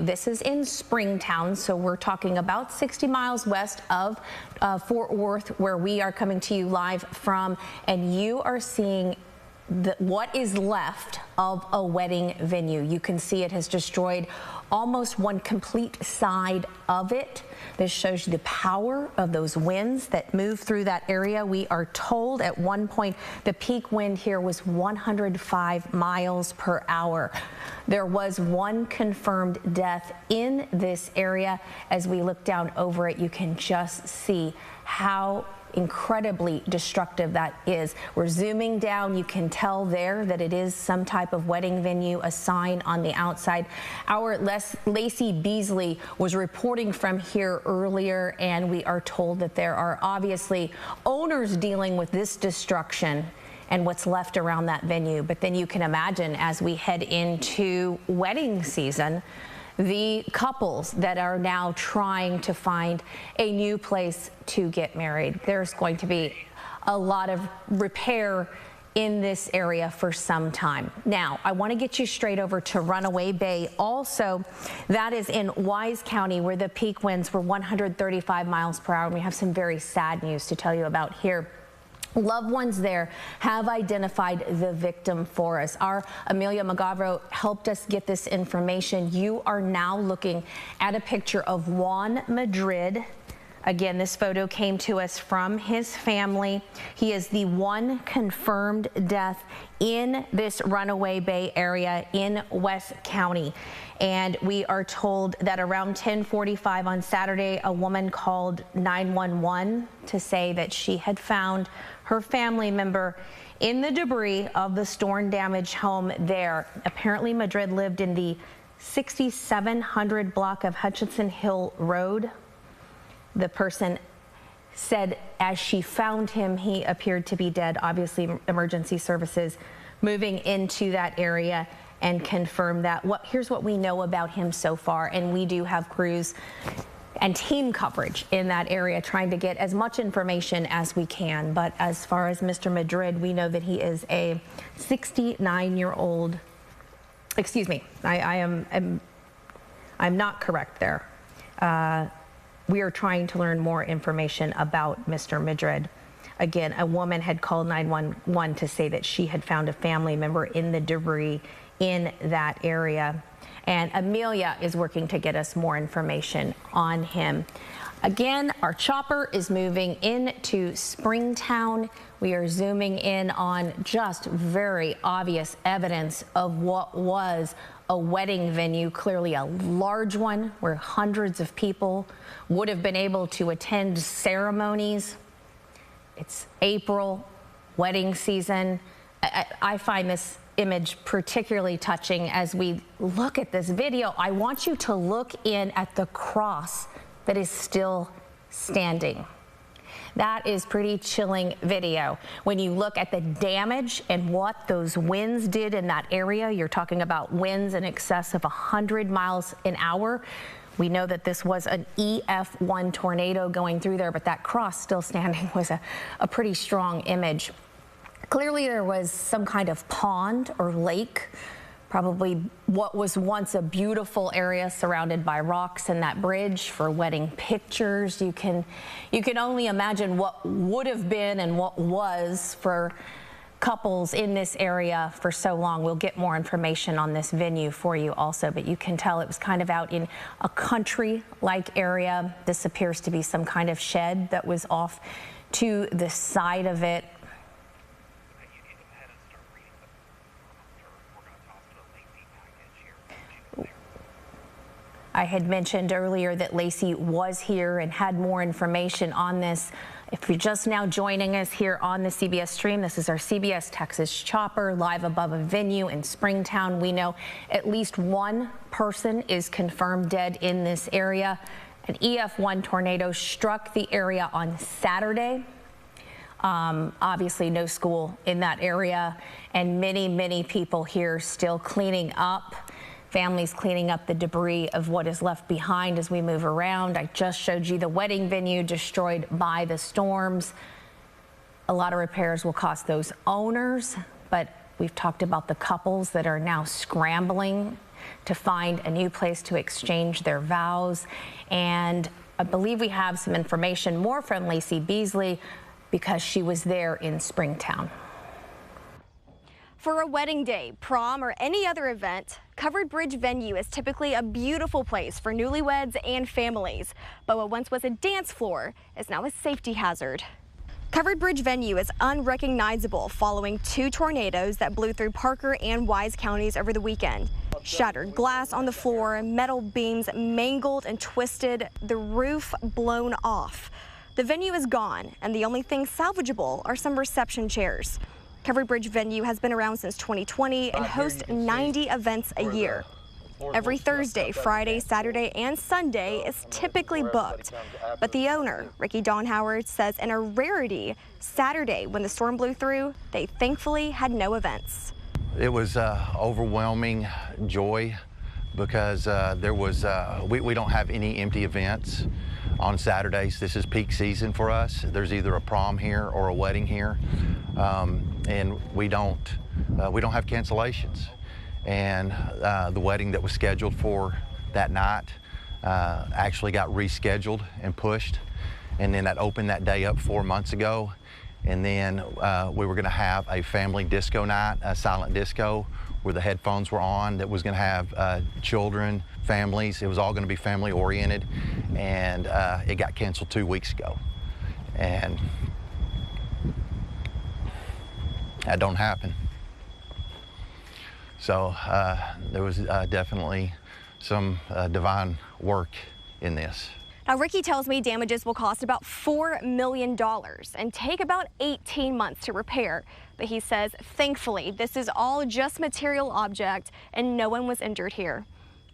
This is in Springtown, so we're talking about 60 miles west of Fort Worth, where we are coming to you live from, and you are seeing what is left of a wedding venue. You can see it has destroyed almost one complete side of it. This shows you the power of those winds that move through that area. We are told at one point the peak wind here was 105 miles per hour. There was one confirmed death in this area. As we look down over it, you can just see how incredibly destructive that is. We're zooming down. You can tell there that it is some type of wedding venue, a sign on the outside. Our Lacey Beasley was reporting from here earlier, and we are told that there are obviously owners dealing with this destruction and what's left around that venue. But then you can imagine, as we head into wedding season, the couples that are now trying to find a new place to get married. There's going to be a lot of repair in this area for some time. Now, I want to get you straight over to Runaway Bay. Also, that is in Wise County, where the peak winds were 135 miles per hour. And we have some very sad news to tell you about here. Loved ones there have identified the victim for us. Our Amelia Magavro helped us get this information. You are now looking at a picture of Juan Madrid. Again, this photo came to us from his family. He is the one confirmed death in this Runaway Bay area in West County. And we are told that around 10:45 on Saturday, a woman called 911 to say that she had found her family member in the debris of the storm-damaged home there. Apparently, Madrid lived in the 6700 block of Hutchinson Hill Road. The person said as she found him, he appeared to be dead. Obviously, emergency services moving into that area and confirmed that. Here's what we know about him so far, and we do have crews and team coverage in that area trying to get as much information as we can. But as far as Mr. Madrid, we know that he is a 69-year-old. Excuse me, I'm not correct there. We are trying to learn more information about Mr. Madrid. Again, a woman had called 911 to say that she had found a family member in the debris in that area. And Amelia is working to get us more information on him. Again, our chopper is moving into Springtown. We are zooming in on just very obvious evidence of what was a wedding venue, clearly a large one where hundreds of people would have been able to attend ceremonies. It's April, wedding season. I find this image particularly touching as we look at this video. I want you to look in at the cross that is still standing. That is pretty chilling video. When you look at the damage and what those winds did in that area, you're talking about winds in excess of 100 miles an hour. We know that this was an EF1 tornado going through there, but that cross still standing was a pretty strong image. Clearly there was some kind of pond or lake, probably what was once a beautiful area surrounded by rocks, and that bridge for wedding pictures. You can only imagine what would have been and what was for couples in this area for so long. We'll get more information on this venue for you also, but you can tell it was kind of out in a country-like area. This appears to be some kind of shed that was off to the side of it. I had mentioned earlier that Lacey was here and had more information on this. If you're just now joining us here on the CBS stream, this is our CBS Texas chopper live above a venue in Springtown. We know at least one person is confirmed dead in this area. An EF1 tornado struck the area on Saturday. Obviously no school in that area, and many people here still cleaning up. Families cleaning up the debris of what is left behind as we move around. I just showed you the wedding venue destroyed by the storms. A lot of repairs will cost those owners, but we've talked about the couples that are now scrambling to find a new place to exchange their vows. And I believe we have some information more from Lacey Beasley because she was there in Springtown. For a wedding day, prom, or any other event, Covered Bridge Venue is typically a beautiful place for newlyweds and families. But what once was a dance floor is now a safety hazard. Covered Bridge Venue is unrecognizable following 2 tornadoes that blew through Parker and Wise counties over the weekend. Shattered glass on the floor, metal beams mangled and twisted, the roof blown off. The venue is gone, and the only thing salvageable are some reception chairs. Covered Bridge Venue has been around since 2020 and hosts 90 events a year. Every Thursday, Friday, Saturday, and Sunday is typically booked. But the owner, Ricky Donhauer, says in a rarity, Saturday, when the storm blew through, they thankfully had no events. It was overwhelming joy because we don't have any empty events on Saturdays. This is peak season for us. There's either a prom here or a wedding here, and we don't have cancellations. And the wedding that was scheduled for that night actually got rescheduled and pushed, and then that opened that day up 4 months ago. And then we were going to have a family disco night, a silent disco, where the headphones were on, that was going to have children, families. It was all going to be family oriented, and it got canceled 2 weeks ago. And that don't happen. So there was definitely some divine work in this. Now, Ricky tells me damages will cost about $4 million and take about 18 months to repair. But he says, thankfully, this is all just material object and no one was injured here.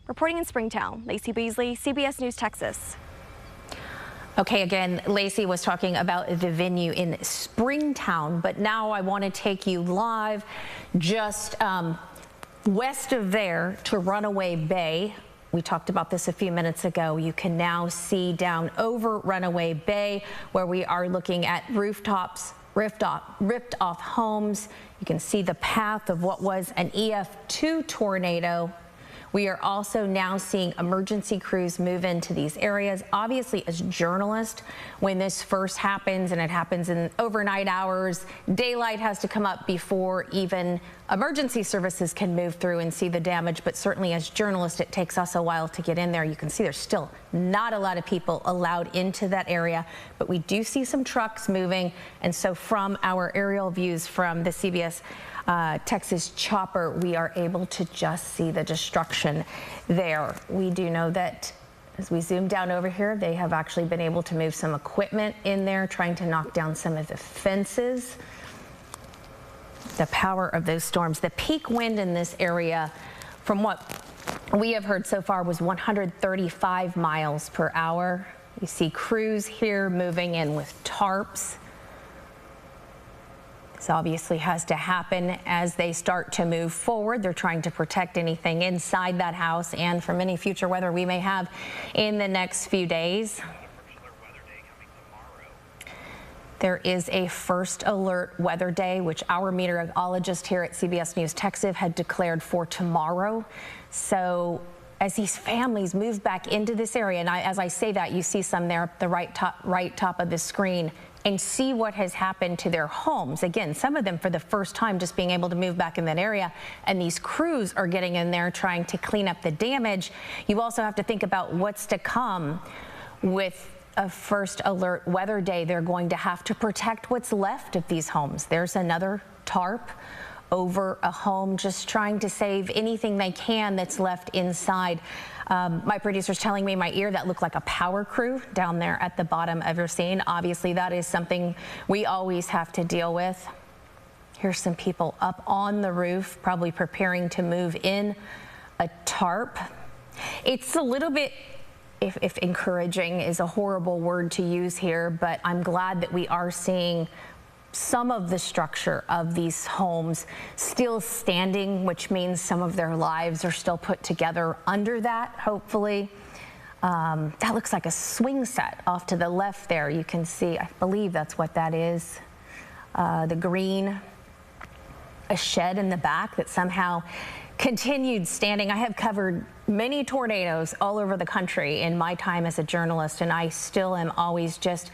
Reporting in Springtown, Lacey Beasley, CBS News, Texas. Okay, again, Lacey was talking about the venue in Springtown, but now I want to take you live just west of there to Runaway Bay. We talked about this a few minutes ago. You can now see down over Runaway Bay where we are looking at rooftops, ripped off homes. You can see the path of what was an EF2 tornado. We are also now seeing emergency crews move into these areas. Obviously, as journalists, when this first happens and it happens in overnight hours, daylight has to come up before even emergency services can move through and see the damage. But certainly as journalists, it takes us a while to get in there. You can see there's still not a lot of people allowed into that area, but we do see some trucks moving. And so from our aerial views from the CBS Texas chopper, we are able to just see the destruction there. We do know that as we zoom down over here, they have actually been able to move some equipment in there, trying to knock down some of the fences. The power of those storms. The peak wind in this area, from what we have heard so far, was 135 miles per hour. You see crews here moving in with tarps. This obviously has to happen as they start to move forward. They're trying to protect anything inside that house and from any future weather we may have in the next few days. There is a first alert weather day, which our meteorologist here at CBS News Texas had declared for tomorrow. So as these families move back into this area, and as I say that, you see some there at the right top of the screen, and see what has happened to their homes. Again, some of them for the first time just being able to move back in that area, and these crews are getting in there trying to clean up the damage. You also have to think about what's to come with a first alert weather day. They're going to have to protect what's left of these homes. There's another tarp over a home, just trying to save anything they can that's left inside. My producer's telling me in my ear that looked like a power crew down there at the bottom of your scene. Obviously, that is something we always have to deal with. Here's some people up on the roof, probably preparing to move in a tarp. It's a little bit, if encouraging is a horrible word to use here, but I'm glad that we are seeing some of the structure of these homes still standing, which means some of their lives are still put together under that, hopefully. That looks like a swing set off to the left there. You can see, I believe that's what that is. The green, a shed in the back that somehow continued standing. I have covered many tornadoes all over the country in my time as a journalist, and I still am always just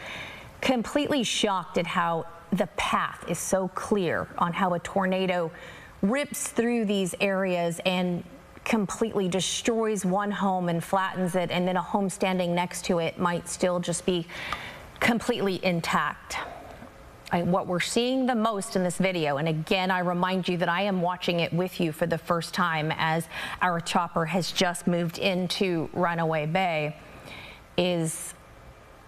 completely shocked at how the path is so clear on how a tornado rips through these areas and completely destroys one home and flattens it, and then a home standing next to it might still just be completely intact. What we're seeing the most in this video, and again, I remind you that I am watching it with you for the first time as our chopper has just moved into Runaway Bay, is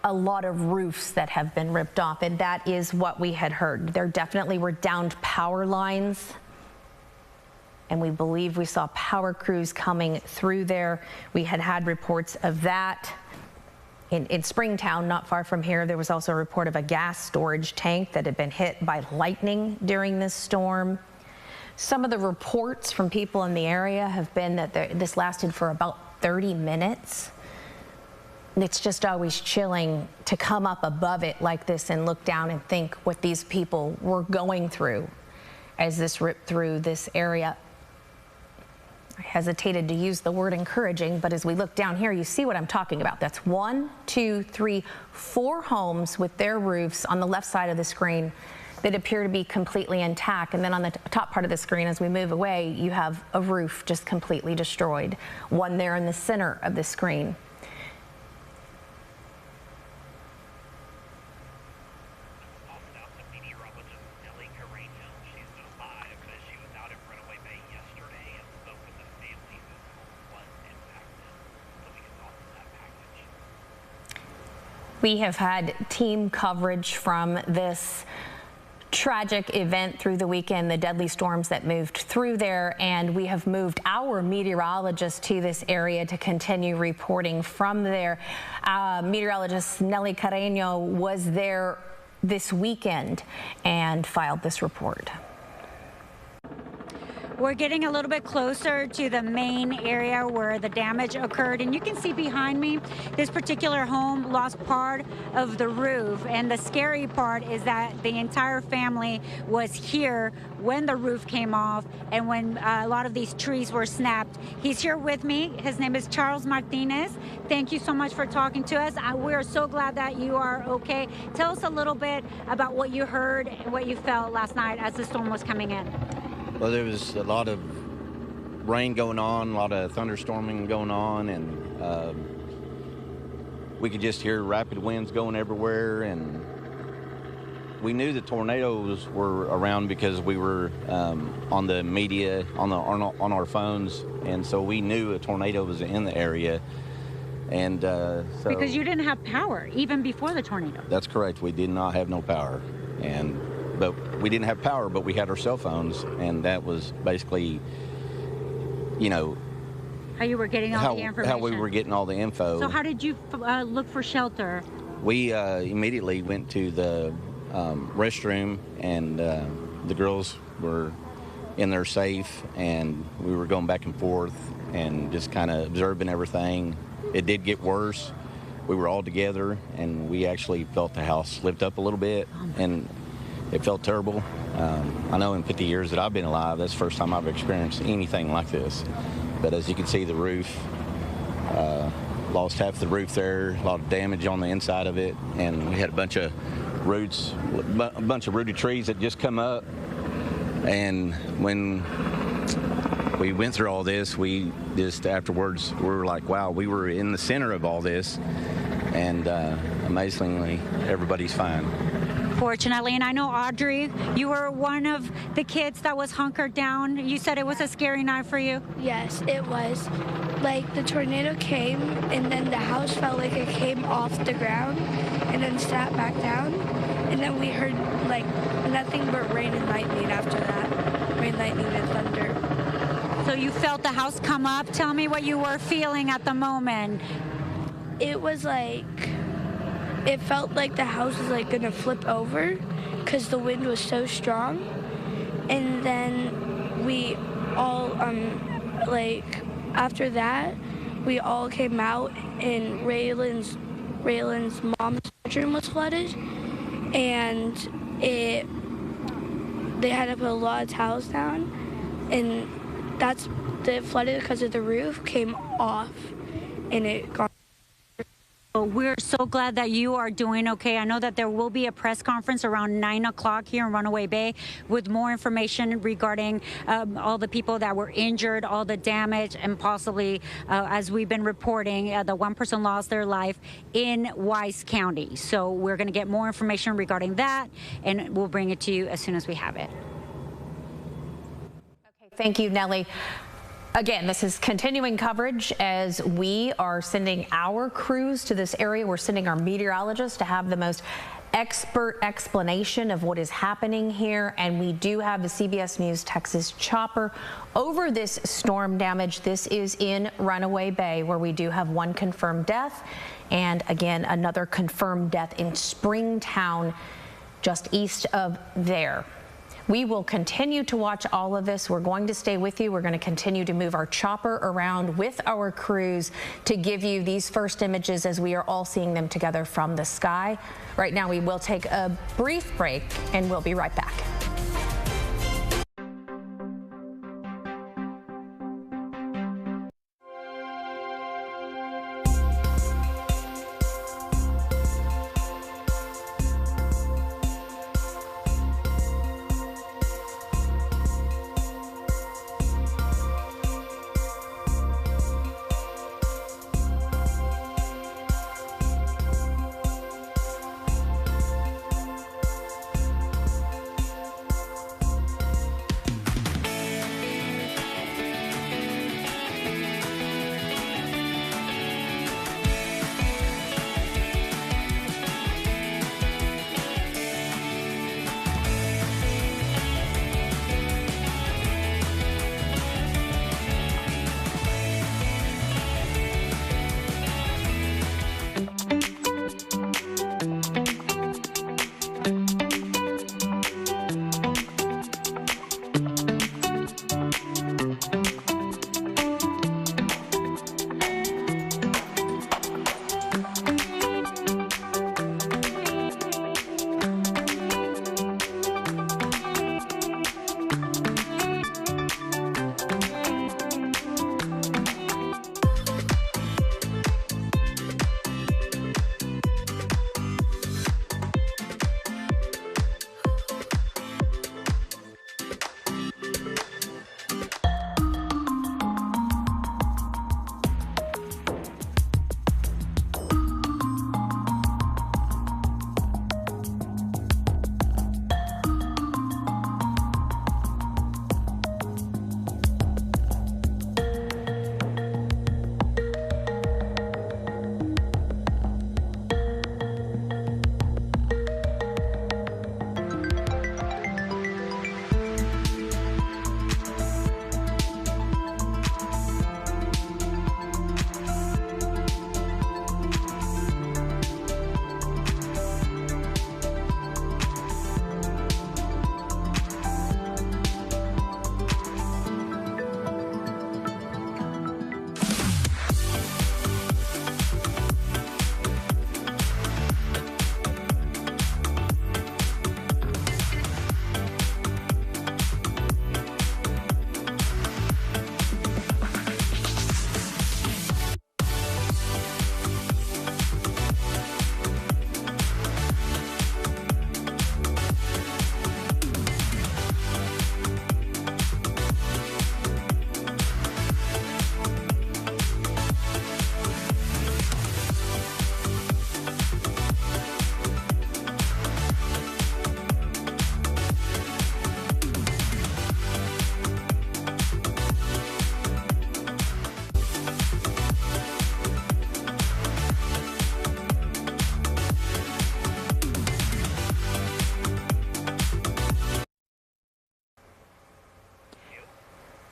a lot of roofs that have been ripped off, and that is what we had heard. There definitely were downed power lines, and we believe we saw power crews coming through there. We had reports of that. In Springtown, not far from here, there was also a report of a gas storage tank that had been hit by lightning during this storm. Some of the reports from people in the area have been that this lasted for about 30 minutes. It's just always chilling to come up above it like this and look down and think what these people were going through as this ripped through this area. I hesitated to use the word encouraging, but as we look down here, you see what I'm talking about. That's 1, 2, 3, 4 homes with their roofs on the left side of the screen that appear to be completely intact. And then on the top part of the screen, as we move away, you have a roof just completely destroyed. One there in the center of the screen. We have had team coverage from this tragic event through the weekend, the deadly storms that moved through there, and we have moved our meteorologist to this area to continue reporting from there. Meteorologist Nelly Carreño was there this weekend and filed this report. We're getting a little bit closer to the main area where the damage occurred, and you can see behind me, this particular home lost part of the roof, and the scary part is that the entire family was here when the roof came off and when a lot of these trees were snapped. He's here with me. His name is Charles Martinez. Thank you so much for talking to us. We are so glad that you are okay. Tell us a little bit about what you heard and what you felt last night as the storm was coming in. Well, there was a lot of rain going on, a lot of thunderstorming going on, and we could just hear rapid winds going everywhere. And we knew the tornadoes were around because we were on the media, on our phones, and so we knew a tornado was in the area. And so because you didn't have power even before the tornado. That's correct. We did not have no power, but we didn't have power, but we had our cell phones, and that was basically, you know, how you were getting all the information. How we were getting all the info. So how did you look for shelter? We immediately went to the restroom, and the girls were in there safe, and we were going back and forth and just kind of observing everything. It did get worse. We were all together, and we actually felt the house lift up a little bit, and it felt terrible. I know in 50 years that I've been alive, that's the first time I've experienced anything like this. But as you can see, the roof, lost half the roof there, a lot of damage on the inside of it, and we had a bunch of roots, a bunch of rooted trees that just come up. And when we went through all this, we just afterwards, we were like, wow, we were in the center of all this, and amazingly, everybody's fine. Fortunately, and I know, Audrey, you were one of the kids that was hunkered down. You said it was a scary night for you? Yes, it was. Like, the tornado came, and then the house felt like it came off the ground and then sat back down. And then we heard, like, nothing but rain and lightning after that. Rain, lightning, and thunder. So you felt the house come up. Tell me what you were feeling at the moment. It was like, it felt like the house was like gonna flip over because the wind was so strong. And then we all, like, after that, we all came out, and Raylan's mom's bedroom was flooded, and they had to put a lot of towels down, and that's that flooded because of the roof came off, and it got. We're so glad that you are doing okay. I know that there will be a press conference around 9 o'clock here in Runaway Bay with more information regarding all the people that were injured, all the damage, and possibly, as we've been reporting, the one person lost their life in Wise County. So we're going to get more information regarding that, and we'll bring it to you as soon as we have it. Okay, thank you, Nellie. Again, this is continuing coverage as we are sending our crews to this area. We're sending our meteorologists to have the most expert explanation of what is happening here. And we do have the CBS News Texas chopper over this storm damage. This is in Runaway Bay, where we do have one confirmed death. And again, another confirmed death in Springtown, just east of there. We will continue to watch all of this. We're going to stay with you. We're going to continue to move our chopper around with our crews to give you these first images as we are all seeing them together from the sky. Right now, we will take a brief break and we'll be right back.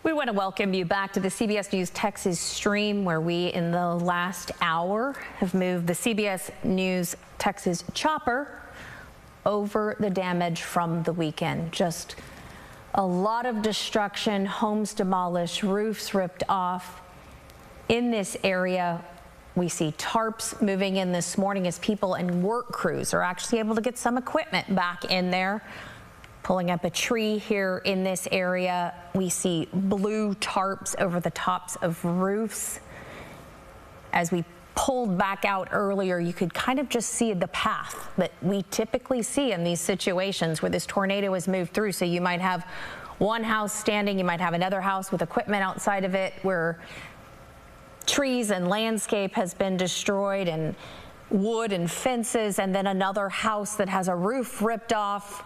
We want to welcome you back to the CBS News Texas stream, where we in the last hour have moved the CBS News Texas chopper over the damage from the weekend. Just a lot of destruction, homes demolished, roofs ripped off. In this area, we see tarps moving in this morning as people and work crews are actually able to get some equipment back in there. Pulling up a tree here in this area, we see blue tarps over the tops of roofs. As we pulled back out earlier, you could kind of just see the path that we typically see in these situations where this tornado has moved through. So you might have one house standing, you might have another house with equipment outside of it where trees and landscape has been destroyed and wood and fences, and then another house that has a roof ripped off,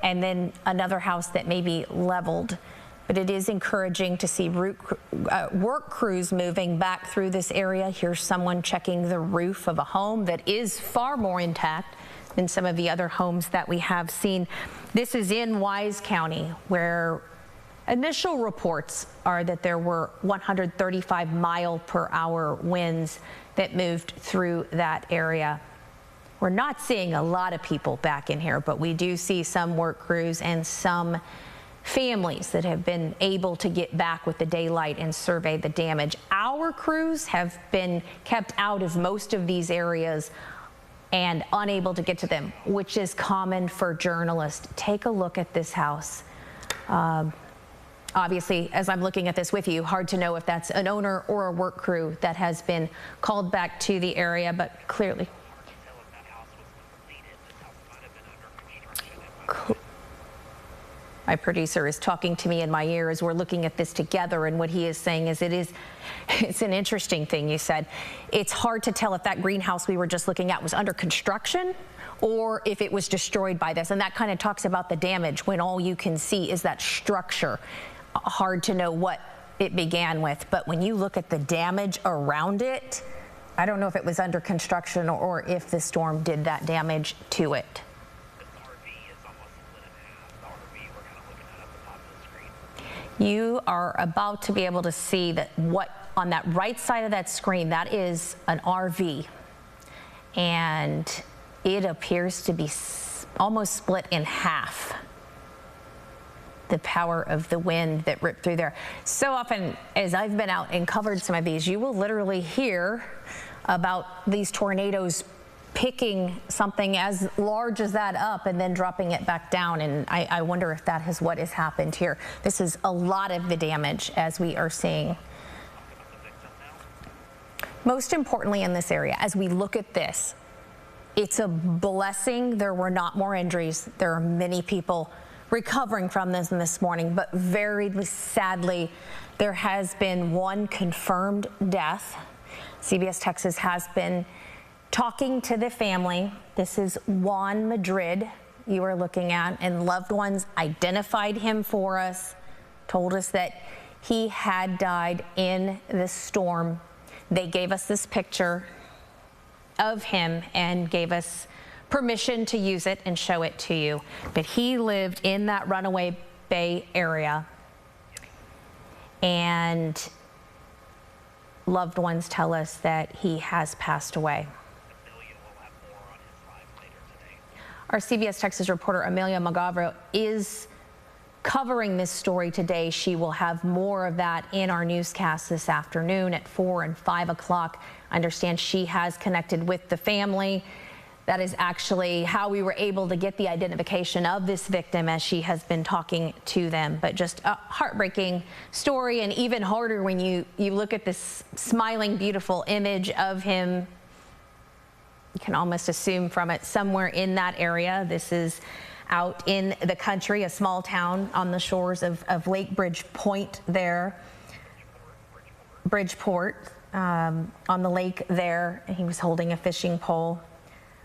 and then another house that may be leveled. But it is encouraging to see work crews moving back through this area. Here's someone checking the roof of a home that is far more intact than some of the other homes that we have seen. This is in Wise County, where initial reports are that there were 135-mile-per-hour winds that moved through that area. We're not seeing a lot of people back in here, but we do see some work crews and some families that have been able to get back with the daylight and survey the damage. Our crews have been kept out of most of these areas and unable to get to them, which is common for journalists. Take a look at this house. Obviously, as I'm looking at this with you, hard to know if that's an owner or a work crew that has been called back to the area, but clearly. My producer is talking to me in my ear as we're looking at this together, and what he is saying is it's an interesting thing you said. It's hard to tell if that greenhouse we were just looking at was under construction or if it was destroyed by this, and that kind of talks about the damage when all you can see is that structure. Hard to know what it began with, but when you look at the damage around it, I don't know if it was under construction or if the storm did that damage to it. You are about to be able to see that what on that right side of that screen, that is an RV, and it appears to be almost split in half. The power of the wind that ripped through there. So often, as I've been out and covered some of these, you will literally hear about these tornadoes picking something as large as that up and then dropping it back down. And I wonder if that is what has happened here. This is a lot of the damage as we are seeing. Most importantly in this area, as we look at this, it's a blessing there were not more injuries. There are many people recovering from this morning, but very sadly, there has been one confirmed death. CBS Texas has been talking to the family. This is Juan Madrid you are looking at, and loved ones identified him for us, told us that he had died in the storm. They gave us this picture of him and gave us permission to use it and show it to you. But he lived in that Runaway Bay area, and loved ones tell us that he has passed away. Our CBS Texas reporter Amelia Magavro is covering this story today. She will have more of that in our newscast this afternoon at 4 and 5 o'clock. I understand she has connected with the family. That is actually how we were able to get the identification of this victim, as she has been talking to them. But just a heartbreaking story, and even harder when you look at this smiling, beautiful image of him. You can almost assume from it somewhere in that area. This is out in the country, a small town on the shores of Lake Bridgeport there. Bridgeport, on the lake there. He was holding a fishing pole.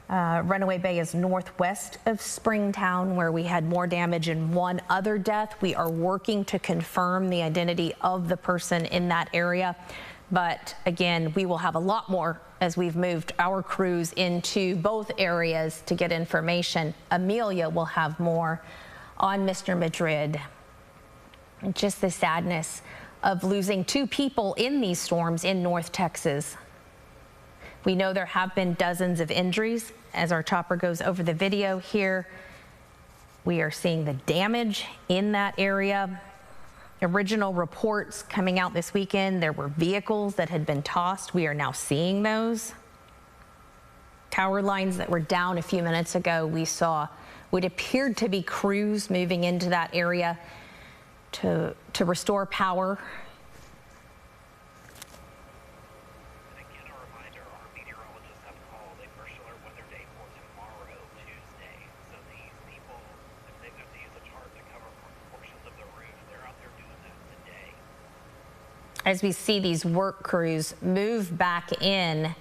Runaway Bay is northwest of Springtown, where we had more damage and one other death. We are working to confirm the identity of the person in that area. But again, we will have a lot more as we've moved our crews into both areas to get information. Amelia will have more on Mr. Madrid. And just the sadness of losing 2 people in these storms in North Texas. We know there have been dozens of injuries. As our chopper goes over the video here, we are seeing the damage in that area. Original reports coming out this weekend, there were vehicles that had been tossed. We are now seeing those. Tower lines that were down a few minutes ago, we saw Would appear to be crews moving into that area to restore power. And again, a reminder, our meteorologists have called a first alert weather day for tomorrow, Tuesday. So these people, if they've got to use a tarp to cover portions of the roof, they're out there doing that today. As we see these work crews move back in,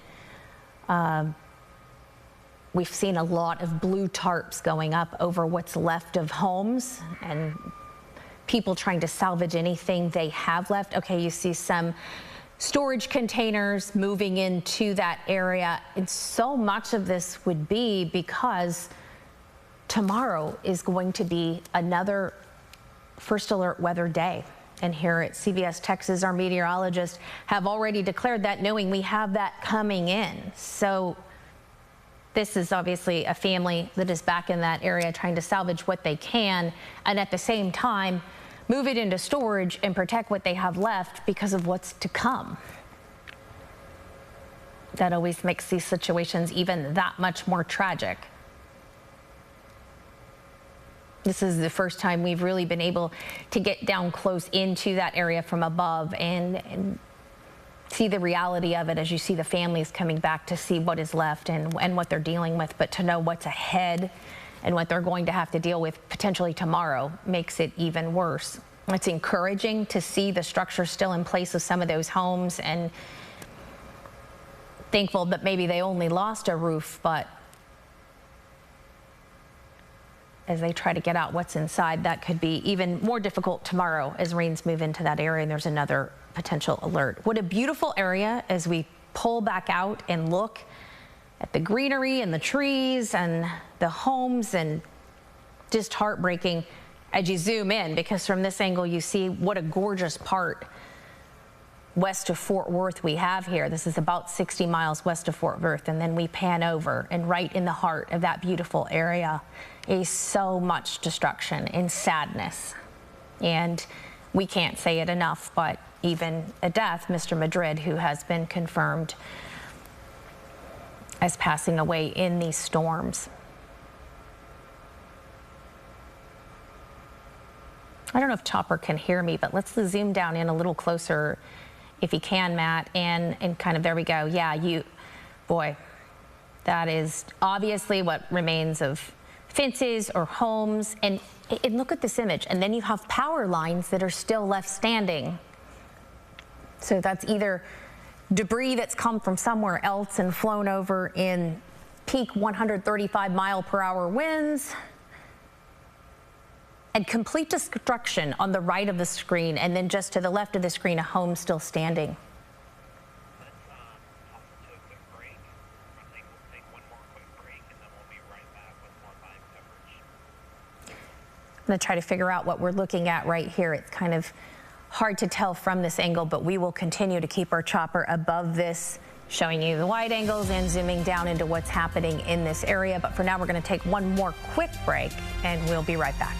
we've seen a lot of blue tarps going up over what's left of homes and people trying to salvage anything they have left. Okay, you see some storage containers moving into that area. And so much of this would be because tomorrow is going to be another first alert weather day. And here at CBS Texas, our meteorologists have already declared that, knowing we have that coming in. So this is obviously a family that is back in that area trying to salvage what they can, and at the same time move it into storage and protect what they have left because of what's to come. That always makes these situations even that much more tragic. This is the first time we've really been able to get down close into that area from above and see the reality of it as you see the families coming back to see what is left and what they're dealing with. But to know what's ahead and what they're going to have to deal with potentially tomorrow makes it even worse. It's encouraging to see the structure still in place of some of those homes, and thankful that maybe they only lost a roof, but as they try to get out what's inside, that could be even more difficult tomorrow as rains move into that area and there's another potential alert. What a beautiful area as we pull back out and look at the greenery and the trees and the homes, and just heartbreaking as you zoom in, because from this angle you see what a gorgeous part west of Fort Worth we have here. This is about 60 miles west of Fort Worth, and then we pan over, and right in the heart of that beautiful area is so much destruction and sadness. And we can't say it enough, but even a death, Mr. Madrid, who has been confirmed as passing away in these storms. I don't know if Chopper can hear me, but let's zoom down in a little closer if you can, Matt, and kind of, there we go. Yeah, boy, that is obviously what remains of fences or homes. And look at this image. And then you have power lines that are still left standing. So that's either debris that's come from somewhere else and flown over in peak 135-mile-per-hour winds, and complete destruction on the right of the screen, and then just to the left of the screen, a home still standing. Let's pause to a quick break. I think we'll take one more quick break, and then we'll be right back with more live coverage. I'm going to try to figure out what we're looking at right here. It's kind of hard to tell from this angle, but we will continue to keep our chopper above this, showing you the wide angles and zooming down into what's happening in this area. But for now, we're going to take one more quick break, and we'll be right back.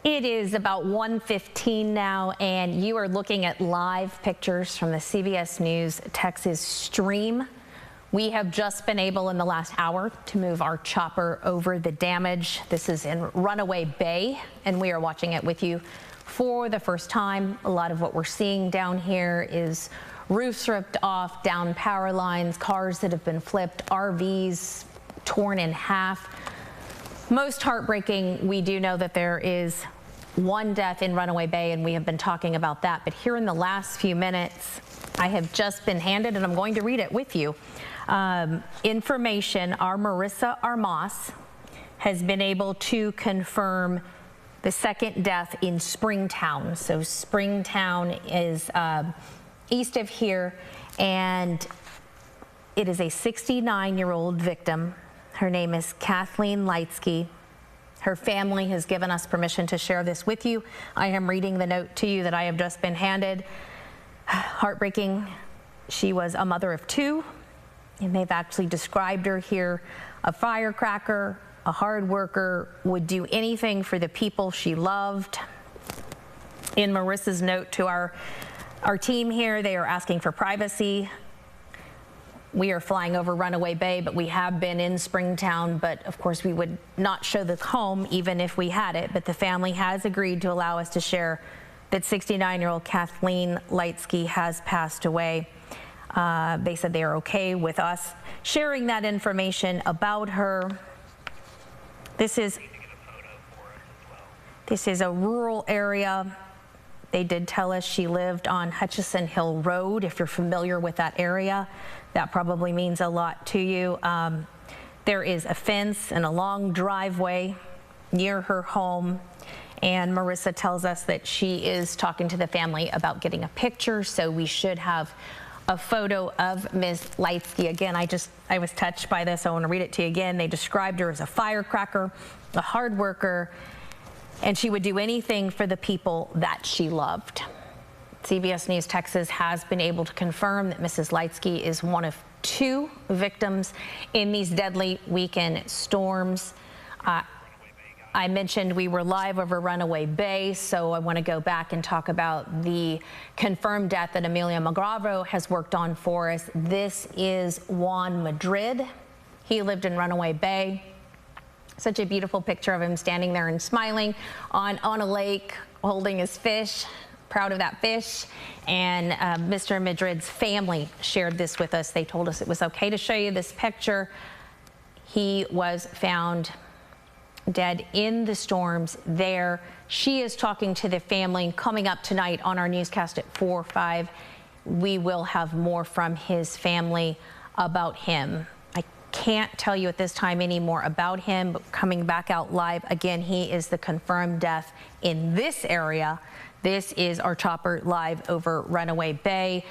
It is about 1:15 now, and you are looking at live pictures from the CBS News Texas stream. We have just been able in the last hour to move our chopper over the damage. This is in Runaway Bay, and we are watching it with you for the first time. A lot of what we're seeing down here is roofs ripped off, down power lines, cars that have been flipped, RVs torn in half. Most heartbreaking, we do know that there is one death in Runaway Bay, and we have been talking about that. But here in the last few minutes, I have just been handed, and I'm going to read it with you, information. Our Marissa Armas has been able to confirm the second death in Springtown. So Springtown is east of here, and it is a 69-year-old victim. Her name is Kathleen Lightsky. Her family has given us permission to share this with you. I am reading the note to you that I have just been handed. Heartbreaking. She was a mother of two, and they've actually described her here: a firecracker, a hard worker, would do anything for the people she loved. In Marissa's note to our team here, they are asking for privacy. We are flying over Runaway Bay, but we have been in Springtown, but of course we would not show the home even if we had it. But the family has agreed to allow us to share that 69-year-old Kathleen Lightsky has passed away. They said they are okay with us sharing that information about her. This is a rural area. They did tell us she lived on Hutchison Hill Road. If you're familiar with that area, that probably means a lot to you. There is a fence and a long driveway near her home. And Marissa tells us that she is talking to the family about getting a picture. So we should have a photo of Ms. Lightsky. Again, I was touched by this. I want to read it to you again. They described her as a firecracker, a hard worker, and she would do anything for the people that she loved. CBS News Texas has been able to confirm that Mrs. Lightsky is one of two victims in these deadly weekend storms. I mentioned we were live over Runaway Bay, so I want to go back and talk about the confirmed death that Amelia Magravro has worked on for us. This is Juan Madrid. He lived in Runaway Bay. Such a beautiful picture of him standing there and smiling on a lake, holding his fish, proud of that fish. And Mr. Madrid's family shared this with us. They told us it was okay to show you this picture. He was found dead in the storms there. She is talking to the family. Coming up tonight on our newscast at 4 or 5, we will have more from his family about him. I can't tell you at this time any more about him, but coming back out live again, he is the confirmed death in this area. This is our chopper live over Runaway Bay.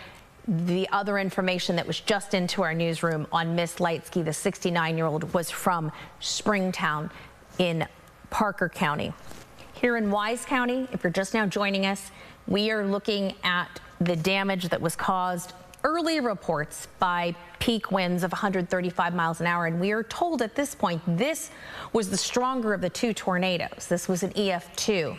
The other information that was just into our newsroom on Miss Lightsky, the 69-year-old, was from Springtown in Parker County. Here in Wise County, if you're just now joining us, we are looking at the damage that was caused. Early reports by peak winds of 135 miles an hour, and we are told at this point this was the stronger of the two tornadoes. This was an EF2.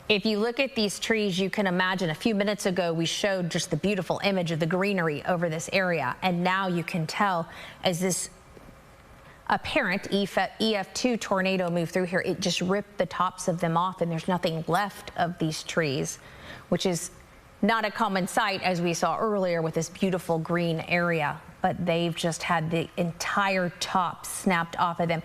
If you look at these trees, you can imagine a few minutes ago we showed just the beautiful image of the greenery over this area, and now you can tell as this apparent EF2 tornado moved through here, it just ripped the tops of them off, and there's nothing left of these trees, which is not a common sight as we saw earlier with this beautiful green area, but they've just had the entire top snapped off of them.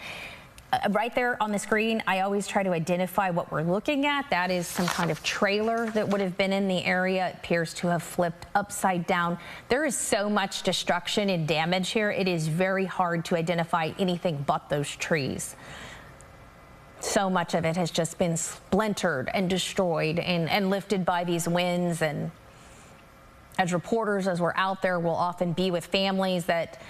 Right there on the screen, I always try to identify what we're looking at. That is some kind of trailer that would have been in the area. It appears to have flipped upside down. There is so much destruction and damage here. It is very hard to identify anything but those trees. So much of it has just been splintered and destroyed and lifted by these winds. And as reporters, as we're out there, we'll often be with families that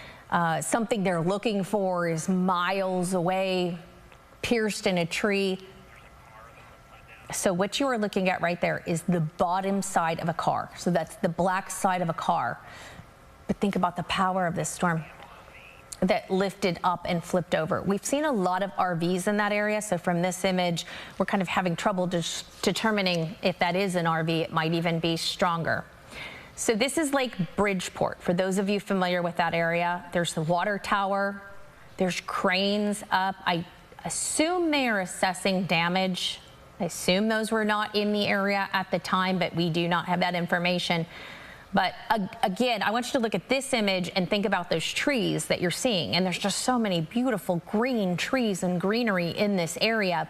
something they're looking for is miles away, pierced in a tree. So what you are looking at right there is the bottom side of a car. So that's the black side of a car. But think about the power of this storm. that lifted up and flipped over. We've seen a lot of RVs in that area, so from this image, we're kind of having trouble determining if that is an RV. It might even be stronger. So this is Lake Bridgeport. For those of you familiar with that area, there's the water tower, there's cranes up. I assume they are assessing damage. I assume those were not in the area at the time, but we do not have that information. But again, I want you to look at this image and think about those trees that you're seeing. And there's just so many beautiful green trees and greenery in this area.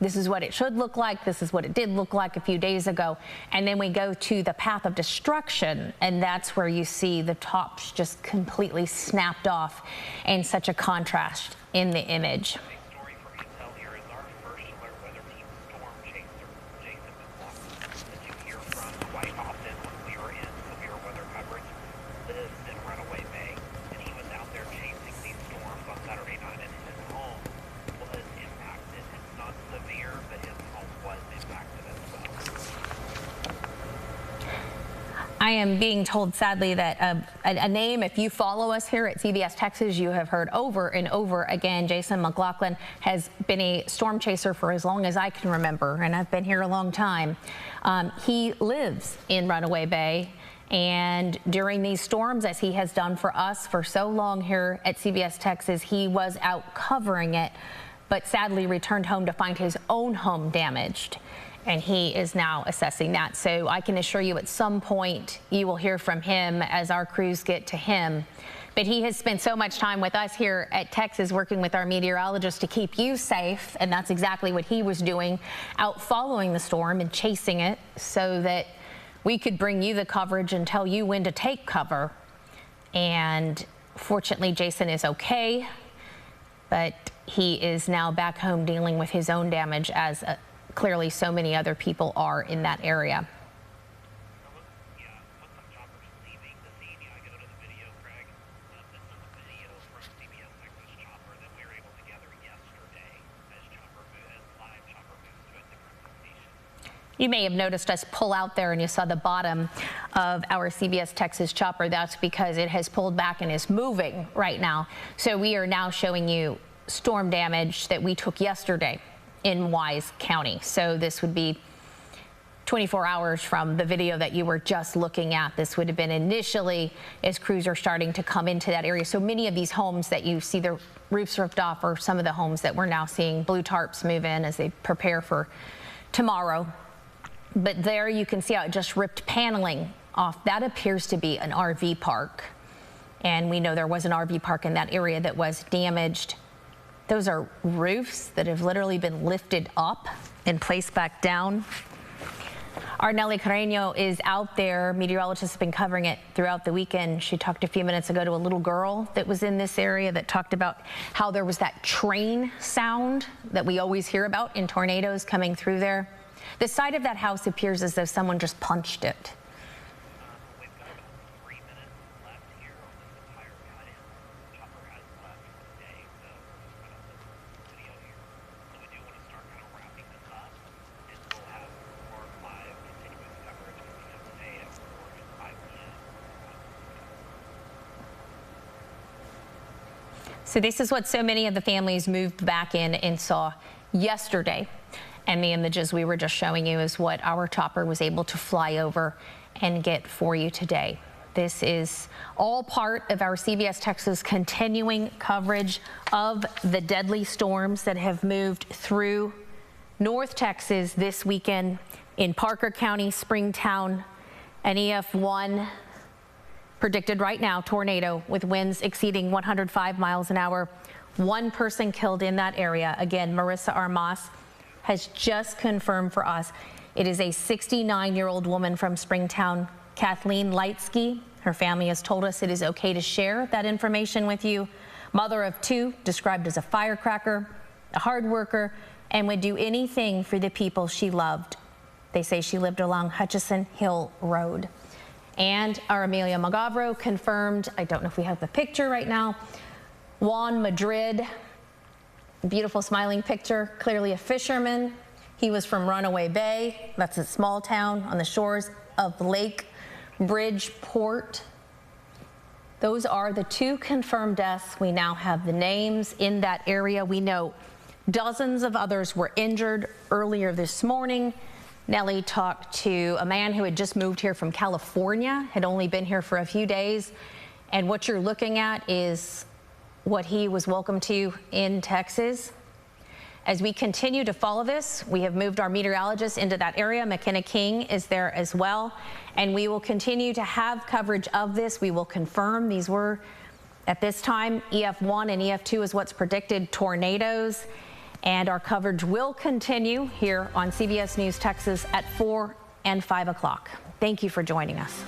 This is what it should look like. This is what it did look like a few days ago. And then we go to the path of destruction, and that's where you see the tops just completely snapped off, and such a contrast in the image. Big story for Intel here is our first alert weather team storm chaser, Jason McLaughlin, that you hear from quite often when we were in severe weather coverage, lives in Runaway Bay, and he was out there chasing these storms on Saturday night, and his home was impacted. It's not severe, but his home was impacted as well. I am being told, sadly, that a name, if you follow us here at CBS Texas, you have heard over and over again. Jason McLaughlin has been a storm chaser for as long as I can remember, and I've been here a long time. He lives in Runaway Bay, and during these storms, as he has done for us for so long here at CBS Texas, he was out covering it, but sadly returned home to find his own home damaged. And he is now assessing that. So I can assure you at some point you will hear from him as our crews get to him. But he has spent so much time with us here at Texas working with our meteorologists to keep you safe. And that's exactly what he was doing, out following the storm and chasing it so that we could bring you the coverage and tell you when to take cover. And fortunately, Jason is okay, but he is now back home dealing with his own damage, as clearly so many other people are in that area. Yeah, with some choppers leaving the scene, I go to the video, Craig. This is a video from CBS Texas chopper that we were able to gather yesterday as live chopper moves to a different location. You may have noticed us pull out there, and you saw the bottom of our CBS Texas chopper. That's because it has pulled back and is moving right now. So we are now showing you storm damage that we took yesterday in Wise County. So this would be 24 hours from the video that you were just looking at. This would have been initially as crews are starting to come into that area. So many of these homes that you see their roofs ripped off are some of the homes that we're now seeing blue tarps move in as they prepare for tomorrow. But there you can see how it just ripped paneling off. That appears to be an RV park. And we know there was an RV park in that area that was damaged. Those are roofs that have literally been lifted up and placed back down. Our Nelly Carreño is out there. Meteorologists have been covering it throughout the weekend. She talked a few minutes ago to a little girl that was in this area that talked about how there was that train sound that we always hear about in tornadoes coming through there. The side of that house appears as though someone just punched it. We've got about 3 minutes left here on this entire cut-in. Chopper has left for the day, so we'll just cut off this video here. So we do want to start kind of wrapping this up, and we'll have more live continuous coverage coming up today at 4 and 5 p.m. So this is what so many of the families moved back in and saw yesterday. And the images we were just showing you is what our chopper was able to fly over and get for you today. This is all part of our CBS Texas continuing coverage of the deadly storms that have moved through North Texas this weekend in Parker County, Springtown, an EF1 predicted right now, tornado with winds exceeding 105 miles an hour. One person killed in that area. Again, Marissa Armas has just confirmed for us it is a 69-year-old woman from Springtown, Kathleen Lightsky. Her family has told us it is okay to share that information with you. Mother of two, described as a firecracker, a hard worker, and would do anything for the people she loved. They say she lived along Hutchison Hill Road. And our Amelia Magavro confirmed, I don't know if we have the picture right now, Juan Madrid. Beautiful smiling picture, clearly a fisherman. He was from Runaway Bay. That's a small town on the shores of Lake Bridgeport. Those are the 2 confirmed deaths. We now have the names in that area. We know dozens of others were injured earlier this morning. Nellie talked to a man who had just moved here from California, had only been here for a few days. And what you're looking at is what he was welcomed to in Texas. As we continue to follow this, we have moved our meteorologist into that area. McKenna King is there as well. And we will continue to have coverage of this. We will confirm these were, at this time, EF1 and EF2 is what's predicted tornadoes. And our coverage will continue here on CBS News Texas at 4 and 5 o'clock. Thank you for joining us.